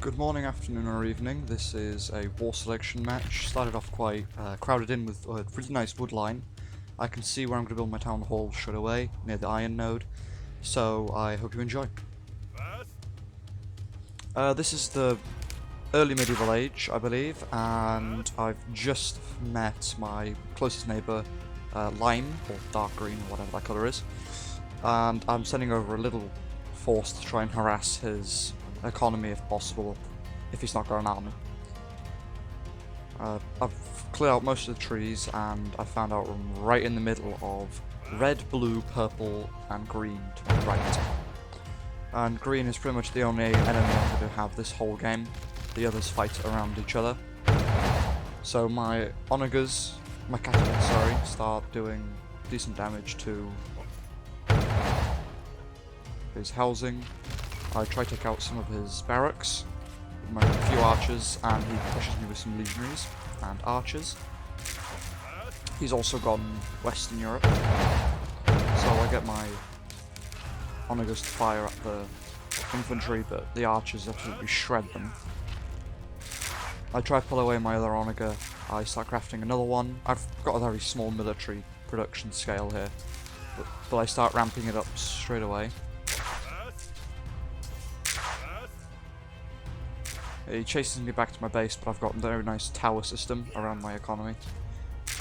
Good morning, afternoon or evening. This is a war selection match. Started off quite crowded in with a really nice wood line. I can see where I'm going to build my town hall straight away, near the iron node. So I hope you enjoy. This is the early medieval age, I believe, and I've just met my closest neighbour, Lime, or dark green, or whatever that colour is. And I'm sending over a little force to try and harass his economy if possible, if he's not got an army. I've cleared out most of the trees, and I found out I'm right in the middle of red, blue, purple, and green to my right. And green is pretty much the only enemy I'm going to have this whole game. The others fight around each other. So my onagers, my catapults, sorry, start doing decent damage to his housing. I try to take out some of his barracks with my few archers, and he pushes me with some legionaries and archers. He's also gone Western Europe, so I get my onagers to fire at the infantry, but the archers absolutely shred them. I try to pull away my other onager. I start crafting another one. I've got a very small military production scale here, but I start ramping it up straight away. He chases me back to my base, but I've got a very nice tower system around my economy,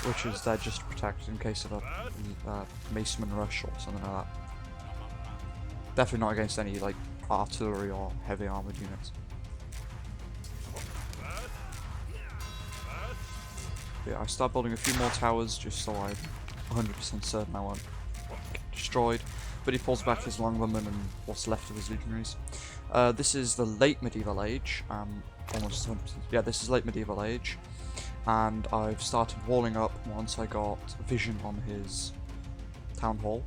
which is there just to protect in case of a maceman rush or something like that. Definitely not against any like artillery or heavy armoured units. Yeah, I start building a few more towers just so I'm 100% certain I won't get destroyed. But he pulls back his longbowmen and what's left of his legionaries. This is the late medieval age, almost 100%. Yeah, this is late medieval age, and I've started walling up once I got vision on his town hall.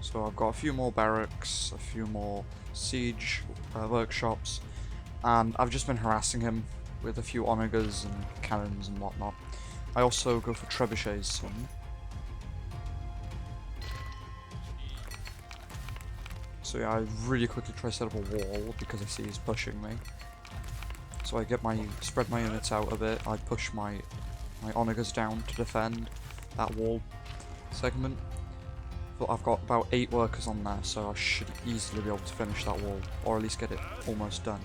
So I've got a few more barracks, a few more siege workshops, and I've just been harassing him with a few onagers and cannons and whatnot. I also go for trebuchets soon. So yeah, I really quickly try to set up a wall because I see he's pushing me. So I get spread my units out a bit. I push my onagers down to defend that wall segment. But I've got about 8 workers on there, so I should easily be able to finish that wall, or at least get it almost done.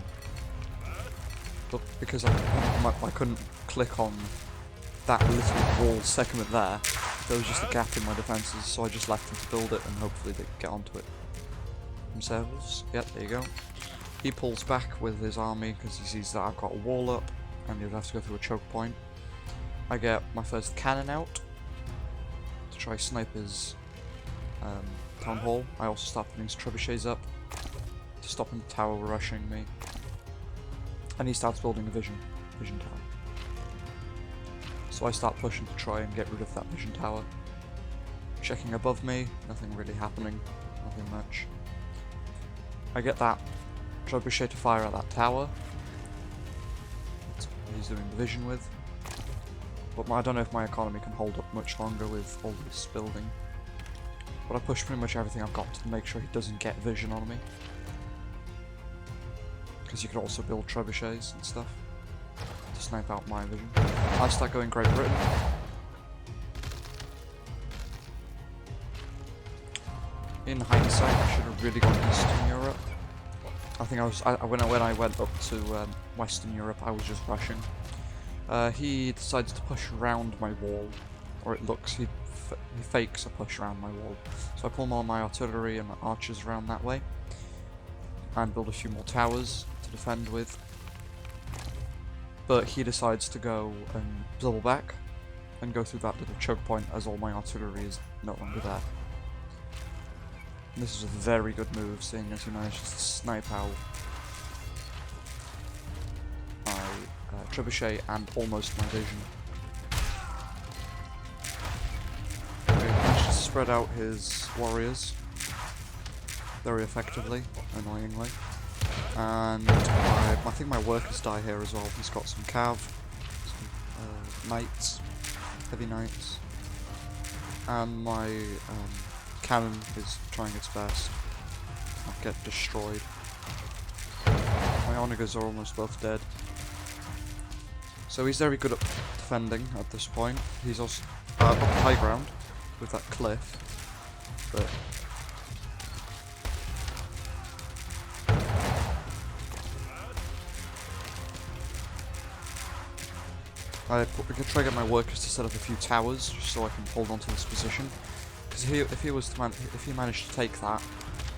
But because I couldn't click on that little wall segment there was just a gap in my defences, so I just left them to build it and hopefully they get onto it themselves. Yep, there you go. He pulls back with his army because he sees that I've got a wall up and he'll have to go through a choke point. I get my first cannon out to try snipe his town hall. I also start putting his trebuchets up to stop him tower rushing me. And he starts building a vision tower. So I start pushing to try and get rid of that vision tower. Checking above me, nothing really happening, nothing much. I get that trebuchet to fire at that tower. That's what he's doing the vision with. But I don't know if my economy can hold up much longer with all this building. But I push pretty much everything I've got to make sure he doesn't get vision on me. Because you can also build trebuchets and stuff to snipe out my vision. I start going Great Britain. In hindsight, I should have really gone Eastern Europe. I think when I went up to Western Europe, I was just rushing. He decides to push around my wall, or it looks he fakes a push around my wall. So I pull all my artillery and my archers around that way, and build a few more towers to defend with. But he decides to go and double back and go through that little choke point as all my artillery is no longer there. This is a very good move, seeing as he manages to snipe out my trebuchet and almost my vision. He managed to spread out his warriors very effectively, annoyingly. And I think my workers die here as well. He's got some cav, some knights, heavy knights, and my cannon is trying its best. get destroyed. My onagers are almost both dead. So he's very good at defending at this point. He's also got the high ground with that cliff, but I could try to get my workers to set up a few towers just so I can hold on to this position. Because if he managed to take that,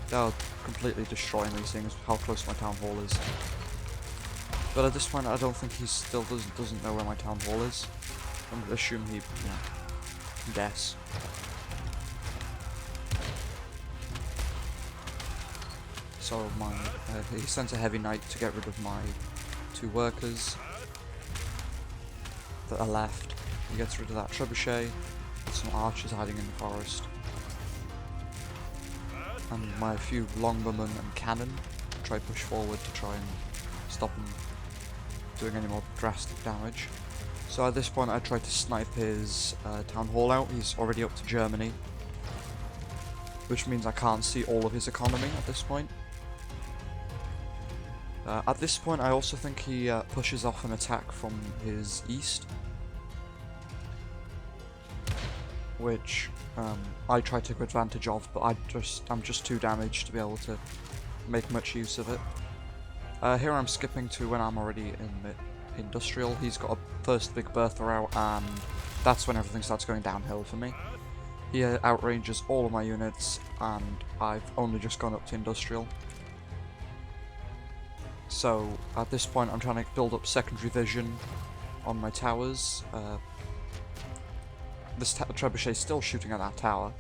that would completely destroy me, seeing as how close my town hall is. But at this point, I don't think he still doesn't know where my town hall is. I'm gonna assume he, can guess. So he sent a heavy knight to get rid of my 2 workers that are left. He gets rid of that trebuchet, some archers hiding in the forest, and my few longbowmen and cannon try push forward to try and stop him doing any more drastic damage. So at this point I tried to snipe his town hall out. He's already up to Germany, which means I can't see all of his economy at this point. At this point I also think he pushes off an attack from his east, which I try to take advantage of, but I'm just too damaged to be able to make much use of it. Here I'm skipping to when I'm already in industrial. He's got a first Big Bertha out, and that's when everything starts going downhill for me. He outranges all of my units, and I've only just gone up to industrial. So at this point I'm trying to build up secondary vision on my towers. This trebuchet is still shooting at that tower.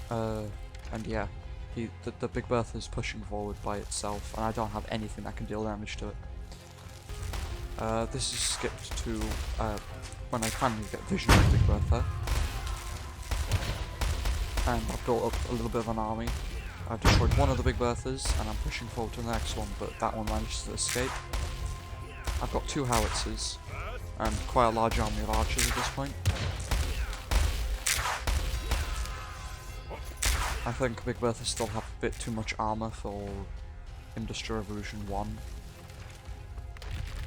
And yeah, the Big Bertha is pushing forward by itself, and I don't have anything that can deal damage to it. This is skipped to when I finally get vision of Big Bertha. And I've built up a little bit of an army. I've destroyed one of the Big Berthas, and I'm pushing forward to the next one, but that one manages to escape. I've got 2 howitzers, and quite a large army of archers at this point. I think Big Bertha still have a bit too much armor for Industrial Revolution 1.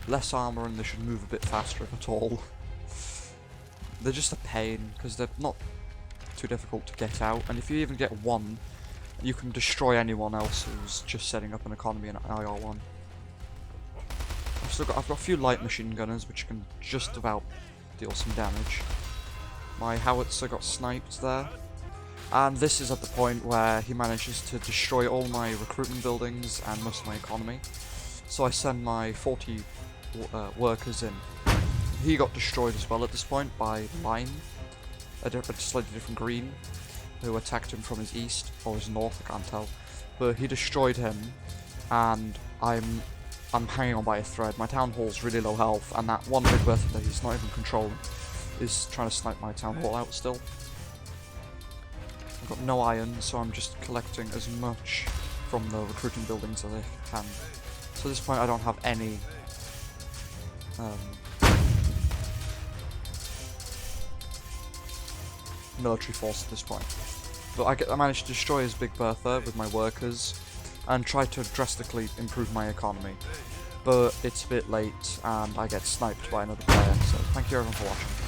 Less armor, and they should move a bit faster if at all. They're just a pain, because they're not too difficult to get out, and if you even get one, you can destroy anyone else who's just setting up an economy in IR1. I've got a few light machine gunners which can just about deal some damage. My howitzer got sniped there, and this is at the point where he manages to destroy all my recruitment buildings and most of my economy. So I send my 40 workers in. He got destroyed as well at this point by Lime, a slightly different green, who attacked him from his east, or his north, I can't tell. But he destroyed him, and I'm hanging on by a thread. My town hall's really low health, and that one Big Bertha that he's not even controlling is trying to snipe my town hall out still. I've got no iron, so I'm just collecting as much from the recruiting buildings as I can. So at this point I don't have any military force at this point. But I managed to destroy his Big Bertha with my workers and try to drastically improve my economy. But it's a bit late and I get sniped by another player, so thank you everyone for watching.